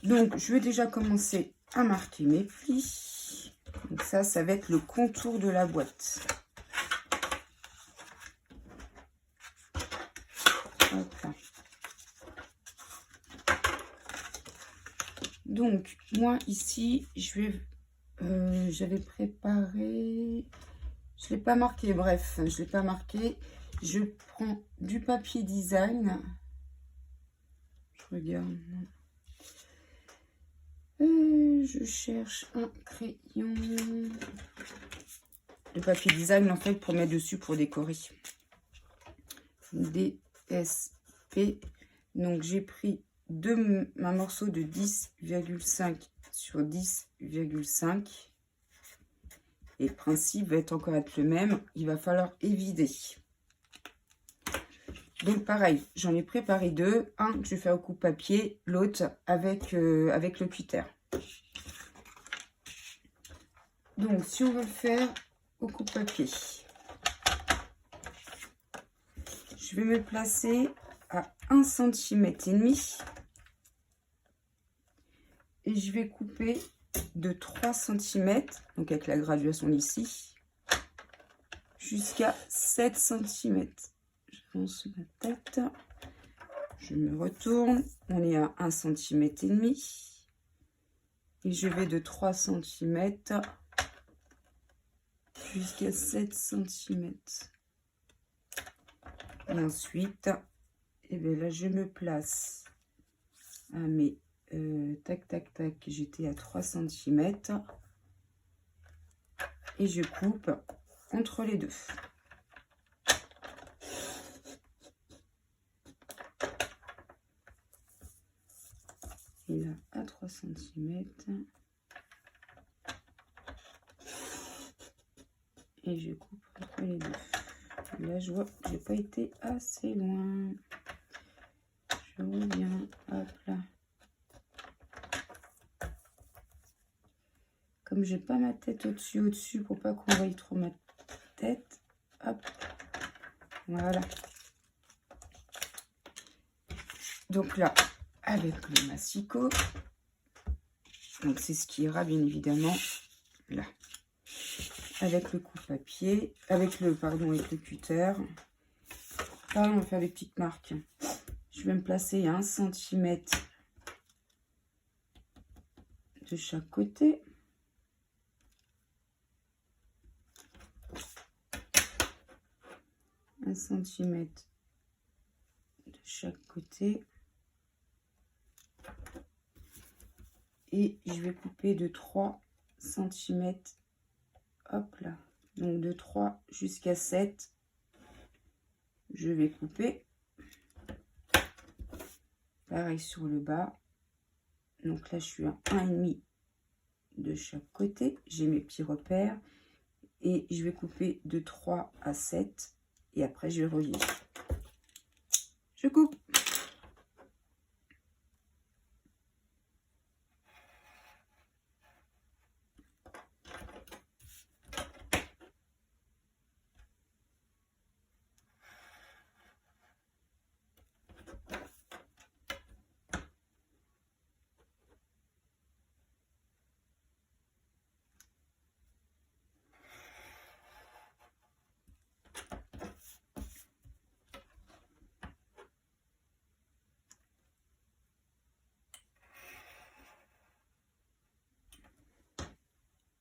Donc, je vais déjà commencer à marquer mes plis. Donc ça va être le contour de la boîte. Hop là. Donc, moi, ici, j'avais préparé... Je ne l'ai pas marqué, bref, je ne l'ai pas marqué. Je prends du papier design. Je regarde. Je cherche un crayon. Le papier design, en fait, pour mettre dessus, pour décorer. DSP. Donc, j'ai pris un morceau de 10,5 sur 10,5. Et le principe va encore être le même. Il va falloir évider. Donc, pareil, j'en ai préparé deux. Un que je vais faire au coupe-papier, l'autre avec le cutter. Donc, si on veut le faire au coupe-papier, je vais me placer à 1,5 cm et je vais couper de 3 cm, donc avec la graduation ici, jusqu'à 7 cm. J'avance la tête, je me retourne, on est à 1,5 cm et je vais de 3 cm jusqu'à 7 cm. Et ensuite, et bien là, je me place à mes tac, tac, tac, j'étais à 3 cm et je coupe entre les deux. Et là, à 3 cm. Et je coupe entre les deux. Et là, je vois que j'ai pas été assez loin. Je reviens, hop là. Comme j'ai pas ma tête au-dessus, pour pas qu'on voie trop ma tête, hop, voilà. Donc là, avec le massicot, donc c'est ce qui ira bien évidemment là. Avec le coupe-papier, avec le cutter. Pareil, on va faire des petites marques. Je vais me placer à 1 cm de chaque côté. Un centimètre de chaque côté. Et je vais couper de 3 cm. Hop là. Donc de 3 jusqu'à 7. Je vais couper. Pareil sur le bas. Donc là, je suis à 1,5 de chaque côté. J'ai mes petits repères. Et je vais couper de 3 à 7. Et après, je vais relier. Je coupe.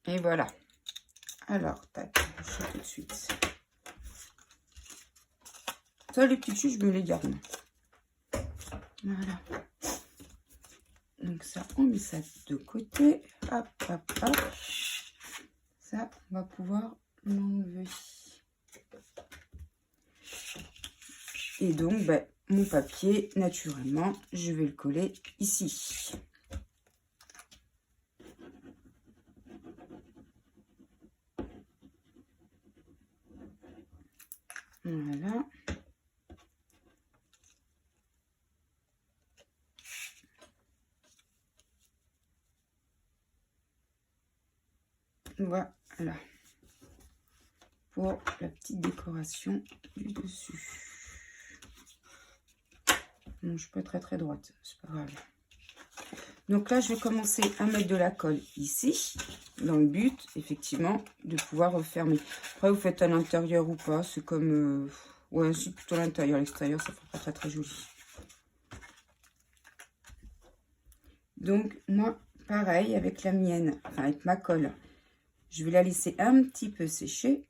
Et voilà. Alors, tac, je fais tout de suite. Ça, les petites chuches, je me les garde. Voilà. Donc ça, on met ça de côté. Hop, hop, hop. Ça, on va pouvoir l'enlever. Et donc, ben, mon papier, naturellement, je vais le coller ici. Voilà. Voilà. Pour la petite décoration du dessus. Non, je suis pas très droite, c'est pas grave. Donc là, je vais commencer à mettre de la colle ici, dans le but, effectivement, de pouvoir refermer. Après, vous faites à l'intérieur ou pas, c'est comme... ouais, c'est plutôt à l'intérieur, l'extérieur, ça ne fera pas très très joli. Donc, moi, pareil, avec la mienne, enfin, avec ma colle, je vais la laisser un petit peu sécher,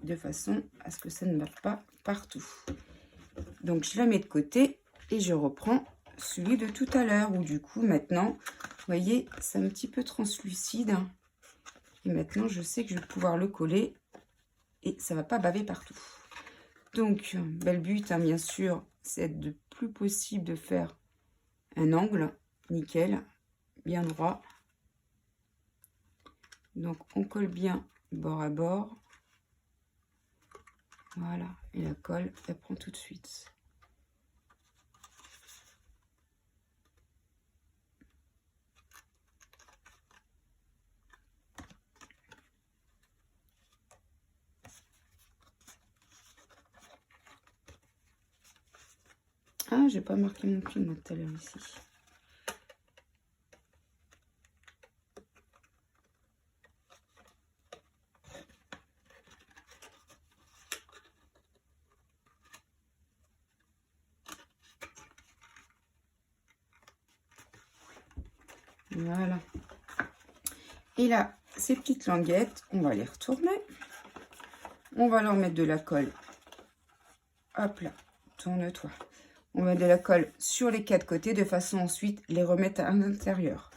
de façon à ce que ça ne batte pas partout. Donc, je la mets de côté et je reprends celui de tout à l'heure, où du coup, maintenant, vous voyez, c'est un petit peu translucide. Et maintenant, je sais que je vais pouvoir le coller et ça va pas baver partout. Donc, le but, hein, bien sûr, c'est de plus possible de faire un angle, nickel, bien droit. Donc, on colle bien bord à bord. Voilà, et la colle, elle prend tout de suite. Ah, j'ai pas marqué mon pli, moi, tout à l'heure, ici. Voilà. Et là, ces petites languettes, on va les retourner. On va leur mettre de la colle. Hop là, tourne-toi. On met de la colle sur les 4 côtés de façon à ensuite les remettre à l'intérieur.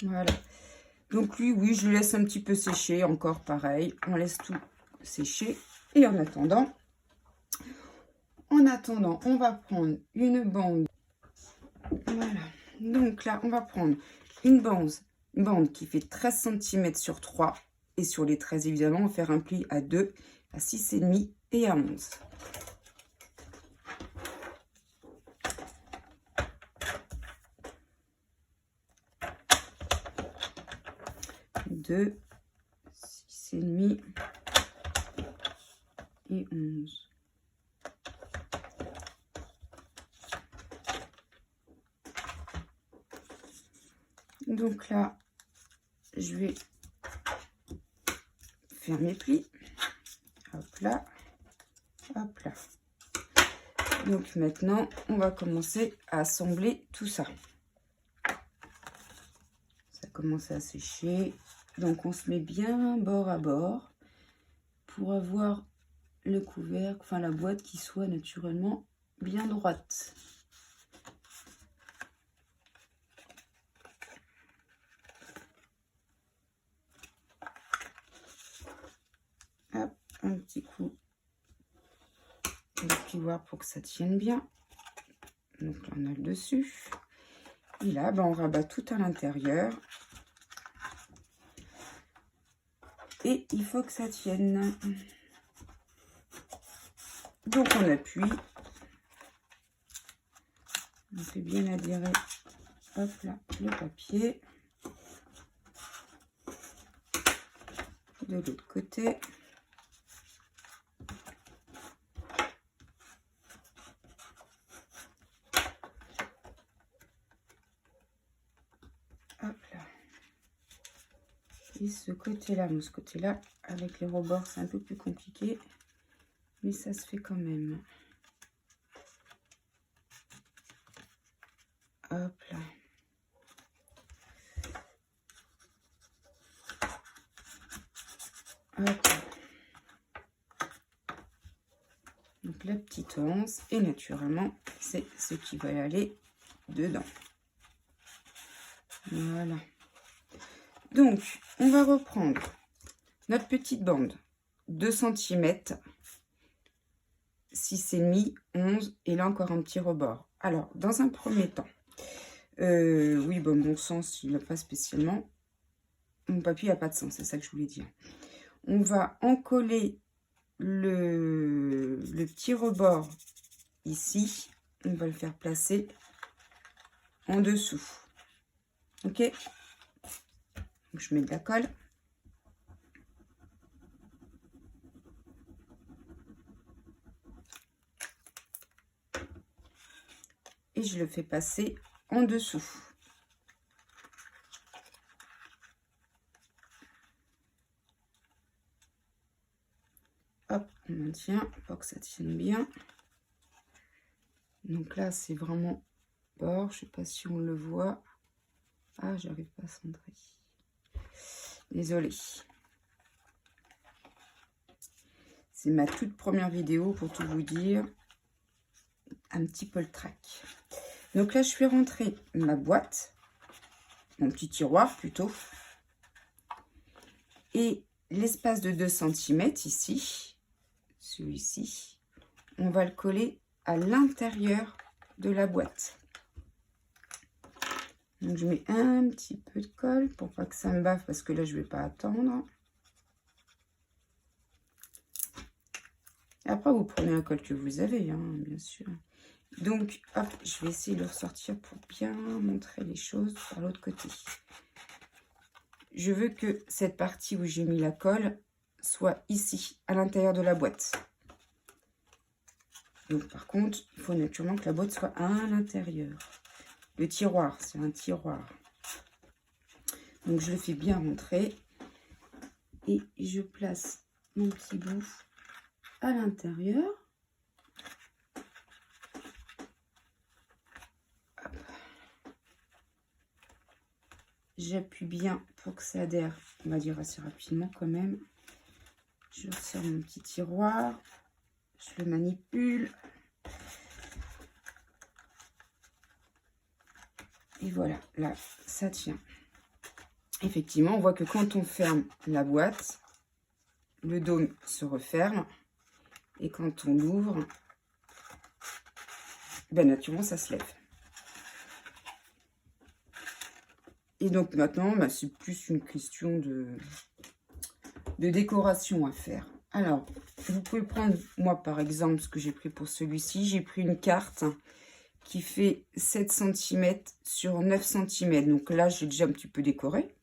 Voilà. Donc lui, oui, je le laisse un petit peu sécher. Encore pareil, on laisse tout sécher. Et en attendant, on va prendre une bande. Voilà. Donc là, on va prendre une bande qui fait 13 cm sur 3. Et sur les 13, évidemment, on va faire un pli à 2, à 6,5 et à 11. De 6,5 et 11. Donc là, je vais faire mes plis. Hop là, hop là. Donc maintenant, on va commencer à assembler tout ça. Ça commence à sécher. Donc on se met bien bord à bord pour avoir le couvercle, enfin la boîte qui soit naturellement bien droite. Hop, un petit coup de plioir pour que ça tienne bien. Donc là on a le dessus. Et là, ben, on rabat tout à l'intérieur. Et il faut que ça tienne. Donc on appuie. On fait bien adhérer. Hop là, le papier. De l'autre côté. Hop là. Et ce côté-là, mais ce côté-là, avec les rebords, c'est un peu plus compliqué. Mais ça se fait quand même. Hop là. Hop. Donc la petite once, et naturellement, c'est ce qui va aller dedans. Voilà. Donc, on va reprendre notre petite bande, 2 cm, 6,5, 11, et là encore un petit rebord. Alors, dans un premier temps, Oui, bon, mon sens, il n'a pas spécialement. Mon papier n'a pas de sens, c'est ça que je voulais dire. On va encoller le petit rebord ici. On va le faire placer en dessous. Ok? Donc, je mets de la colle. Et je le fais passer en dessous. Hop, on maintient pour que ça tienne bien. Donc là, c'est vraiment bord. Je sais pas si on le voit. Ah, j'arrive pas à centrer. Désolée. C'est ma toute première vidéo pour tout vous dire. Un petit peu le trac. Donc là, je fais rentrer ma boîte, mon petit tiroir plutôt, et l'espace de 2 cm ici, celui-ci, on va le coller à l'intérieur de la boîte. Donc je mets un petit peu de colle pour pas que ça me bave, parce que là, je vais pas attendre. Et après, vous prenez un col que vous avez, hein, bien sûr. Donc, hop, je vais essayer de le ressortir pour bien montrer les choses par l'autre côté. Je veux que cette partie où j'ai mis la colle soit ici, à l'intérieur de la boîte. Donc, par contre, il faut naturellement que la boîte soit à l'intérieur. Le tiroir, c'est un tiroir. Donc, je le fais bien rentrer. Et je place mon petit bout à l'intérieur. J'appuie bien pour que ça adhère, on va dire assez rapidement quand même. Je resserre mon petit tiroir, je le manipule. Et voilà, là, ça tient. Effectivement, on voit que quand on ferme la boîte, le dôme se referme. Et quand on l'ouvre, ben naturellement, ça se lève. Et donc maintenant, bah, c'est plus une question de décoration à faire. Alors, vous pouvez prendre, moi par exemple, ce que j'ai pris pour celui-ci. J'ai pris une carte qui fait 7 cm sur 9 cm. Donc là, j'ai déjà un petit peu décoré.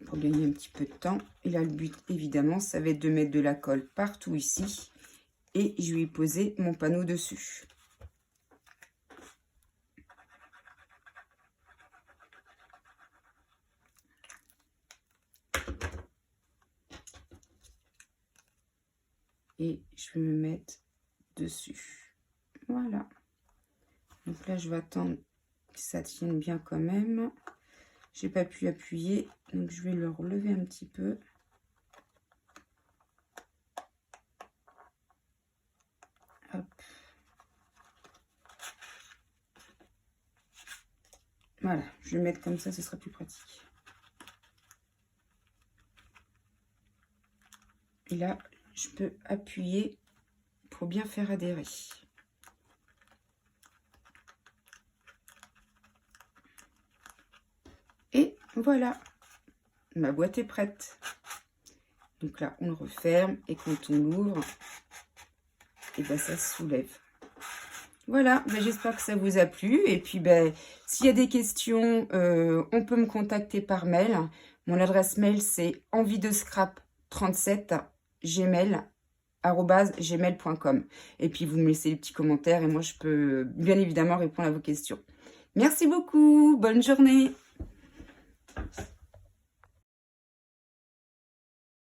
Pour gagner un petit peu de temps. Et là, le but, évidemment, ça va être de mettre de la colle partout ici. Et je vais y poser mon panneau dessus. Et je vais me mettre dessus. Voilà. Donc là, je vais attendre que ça tienne bien quand même. J'ai pas pu appuyer, donc je vais le relever un petit peu. Hop. Voilà, je vais mettre comme ça, ce sera plus pratique. Et là, je peux appuyer pour bien faire adhérer. Et voilà, ma boîte est prête. Donc là, on le referme et quand on l'ouvre, et ben ça se soulève. Voilà, ben j'espère que ça vous a plu. Et puis, ben, s'il y a des questions, on peut me contacter par mail. Mon adresse mail, c'est envidescrap37gmail@gmail.com. Et puis, vous me laissez les petits commentaires et moi, je peux bien évidemment répondre à vos questions. Merci beaucoup. Bonne journée.